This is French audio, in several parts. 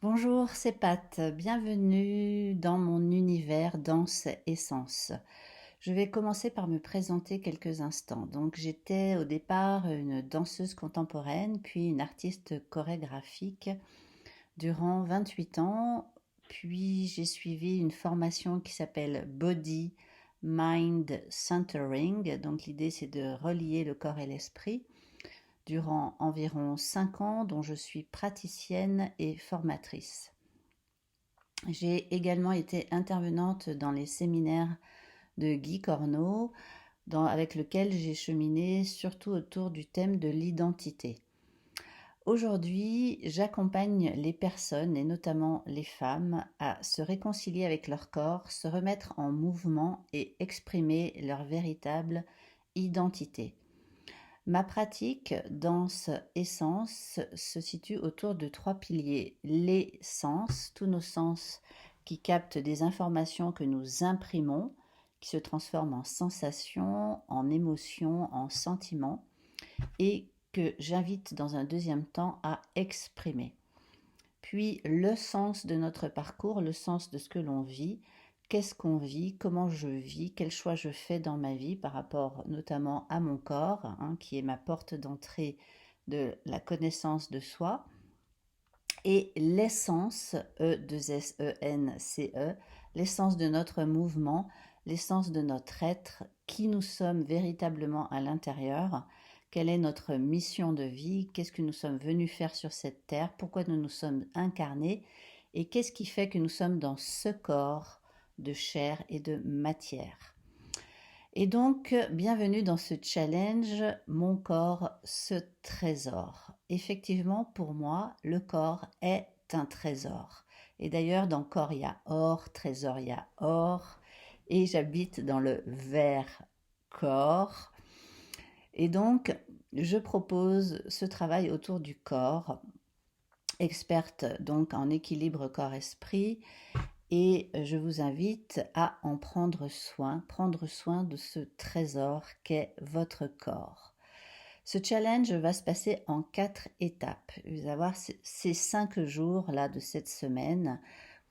Bonjour, c'est Pat. Bienvenue dans mon univers danse et sens. Je vais commencer par me présenter quelques instants. Donc, j'étais au départ une danseuse contemporaine, puis une artiste chorégraphique durant 28 ans. Puis, j'ai suivi une formation qui s'appelle Body Mind Centering. Donc, l'idée, c'est de relier le corps et l'esprit durant environ 5 ans, dont je suis praticienne et formatrice. J'ai également été intervenante dans les séminaires de Guy Corneau, avec lequel j'ai cheminé surtout autour du thème de l'identité. Aujourd'hui, j'accompagne les personnes, et notamment les femmes, à se réconcilier avec leur corps, se remettre en mouvement et exprimer leur véritable identité. Ma pratique danse et sens se situe autour de 3 piliers. Les sens, tous nos sens qui captent des informations que nous imprimons, qui se transforment en sensations, en émotions, en sentiments, et que j'invite dans un deuxième temps à exprimer. Puis le sens de notre parcours, le sens de ce que l'on vit, qu'est-ce qu'on vit, comment je vis, quels choix je fais dans ma vie par rapport notamment à mon corps, qui est ma porte d'entrée de la connaissance de soi, et l'essence, E2SENCE, l'essence de notre mouvement, l'essence de notre être, qui nous sommes véritablement à l'intérieur, quelle est notre mission de vie, qu'est-ce que nous sommes venus faire sur cette terre, pourquoi nous nous sommes incarnés, et qu'est-ce qui fait que nous sommes dans ce corps de chair et de matière. Et donc, bienvenue dans ce challenge, mon corps, ce trésor. Effectivement, pour moi, le corps est un trésor. Et d'ailleurs, dans corps, il y a or, trésor, il y a or. Et j'habite dans le vert corps. Et donc, je propose ce travail autour du corps, experte donc en équilibre corps-esprit, et je vous invite à en prendre soin de ce trésor qu'est votre corps. Ce challenge va se passer en 4 étapes. Vous allez avoir ces 5 jours là de cette semaine.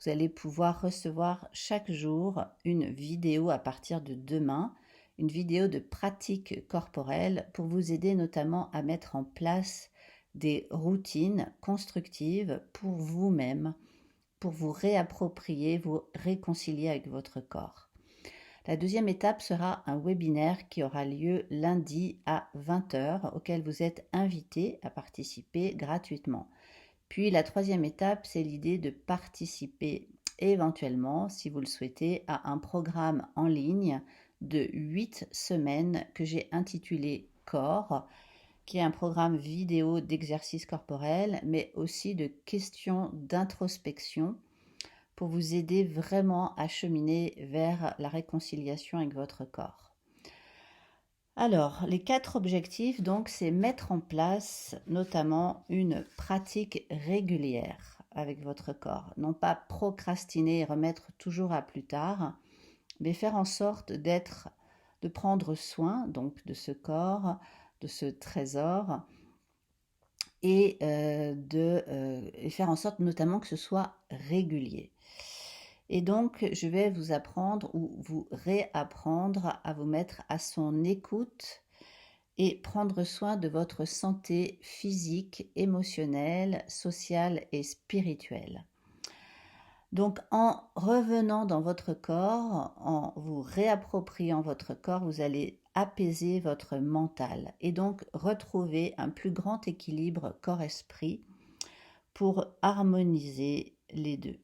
Vous allez pouvoir recevoir chaque jour une vidéo à partir de demain, une vidéo de pratique corporelle pour vous aider notamment à mettre en place des routines constructives pour vous-même, pour vous réapproprier, vous réconcilier avec votre corps. La deuxième étape sera un webinaire qui aura lieu lundi à 20 heures, auquel vous êtes invité à participer gratuitement. Puis la troisième étape, c'est l'idée de participer éventuellement, si vous le souhaitez, à un programme en ligne de 8 semaines que j'ai intitulé Corps, qui est un programme vidéo d'exercices corporels, mais aussi de questions d'introspection pour vous aider vraiment à cheminer vers la réconciliation avec votre corps. Alors, les 4 objectifs, donc, c'est mettre en place notamment une pratique régulière avec votre corps. Non pas procrastiner et remettre toujours à plus tard, mais faire en sorte de prendre soin donc de ce corps, de ce trésor, et faire en sorte notamment que ce soit régulier. Et donc, je vais vous apprendre ou vous réapprendre à vous mettre à son écoute et prendre soin de votre santé physique, émotionnelle, sociale et spirituelle. Donc, en revenant dans votre corps, en vous réappropriant votre corps, vous allez apaiser votre mental et donc retrouver un plus grand équilibre corps-esprit pour harmoniser les deux.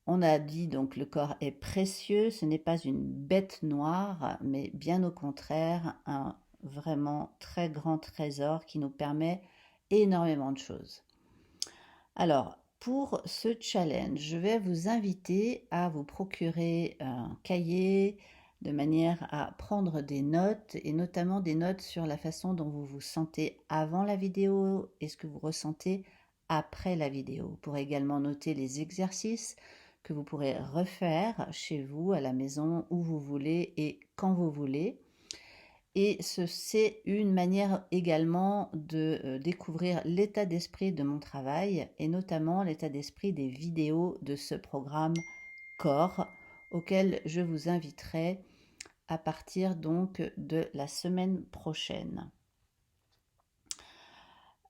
On a dit donc le corps est précieux, ce n'est pas une bête noire, mais bien au contraire un vraiment très grand trésor qui nous permet énormément de choses. Alors, pour ce challenge, je vais vous inviter à vous procurer un cahier de manière à prendre des notes et notamment des notes sur la façon dont vous vous sentez avant la vidéo et ce que vous ressentez après la vidéo. Vous pourrez également noter les exercices que vous pourrez refaire chez vous, à la maison, où vous voulez et quand vous voulez. Et c'est une manière également de découvrir l'état d'esprit de mon travail et notamment l'état d'esprit des vidéos de ce programme Corps auquel je vous inviterai à partir donc de la semaine prochaine.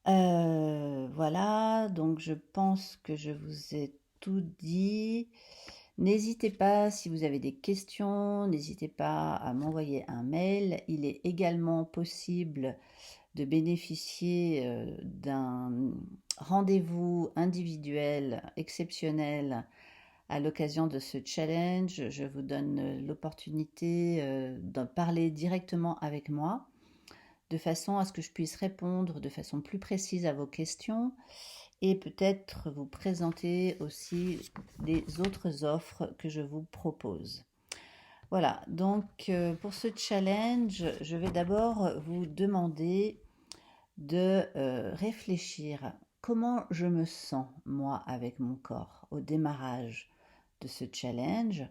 Voilà, donc je pense que je vous ai tout dit. N'hésitez pas, si vous avez des questions, n'hésitez pas à m'envoyer un mail. Il est également possible de bénéficier d'un rendez-vous individuel exceptionnel à l'occasion de ce challenge. Je vous donne l'opportunité d'en parler directement avec moi, de façon à ce que je puisse répondre de façon plus précise à vos questions et peut-être vous présenter aussi les autres offres que je vous propose. Voilà, donc pour ce challenge, je vais d'abord vous demander de réfléchir comment je me sens, moi, avec mon corps au démarrage de ce challenge.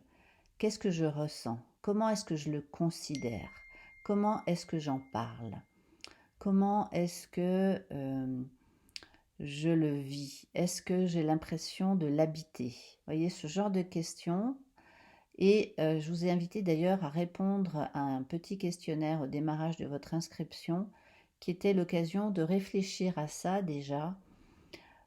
Qu'est-ce que je ressens? Comment est-ce que je le considère? Comment est-ce que j'en parle? Comment est-ce que je le vis? Est-ce que j'ai l'impression de l'habiter? Vous voyez, ce genre de questions. Et je vous ai invité d'ailleurs à répondre à un petit questionnaire au démarrage de votre inscription qui était l'occasion de réfléchir à ça déjà,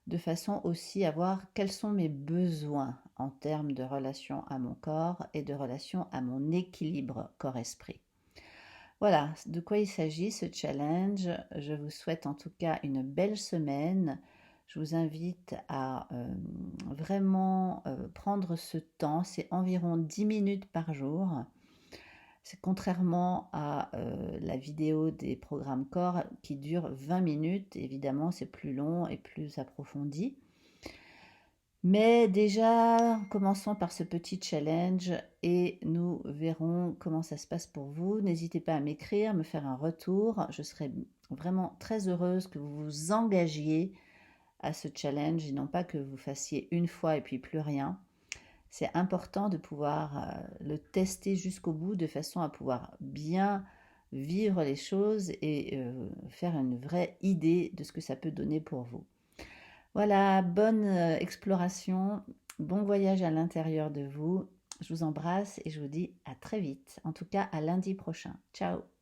de façon aussi à voir quels sont mes besoins en termes de relation à mon corps et de relation à mon équilibre corps-esprit. Voilà de quoi il s'agit ce challenge. Je vous souhaite en tout cas une belle semaine. Je vous invite à vraiment prendre ce temps. C'est environ 10 minutes par jour. C'est contrairement à la vidéo des programmes corps qui dure 20 minutes. Évidemment, c'est plus long et plus approfondi. Mais déjà, commençons par ce petit challenge et nous verrons comment ça se passe pour vous. N'hésitez pas à m'écrire, me faire un retour. Je serai vraiment très heureuse que vous vous engagiez à ce challenge et non pas que vous fassiez une fois et puis plus rien. C'est important de pouvoir le tester jusqu'au bout de façon à pouvoir bien vivre les choses et faire une vraie idée de ce que ça peut donner pour vous. Voilà, bonne exploration, bon voyage à l'intérieur de vous. Je vous embrasse et je vous dis à très vite, en tout cas à lundi prochain. Ciao!